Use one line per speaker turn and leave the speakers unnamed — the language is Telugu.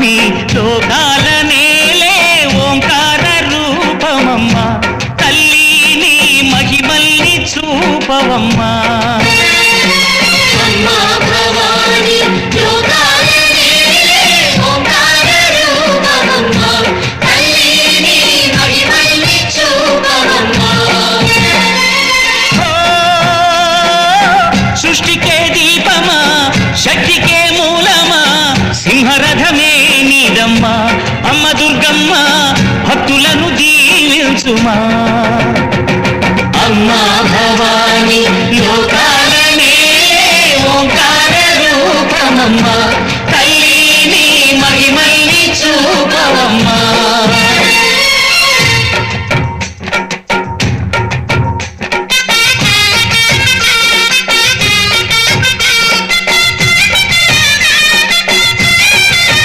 భవాని లోకాల నేలే ఓంకార రూపమమ్మా తల్లి నీ మహిమల్ని చూపవమ్మా సృష్టికే దీపమా శక్తికే మూలమా సింహరథమే నీదమ్మా అమ్మ దుర్గమ్మ భక్తులను దీవించుమా అమ్మా భవాని లోకాల నేలే ఓంకార రూపమమ్మా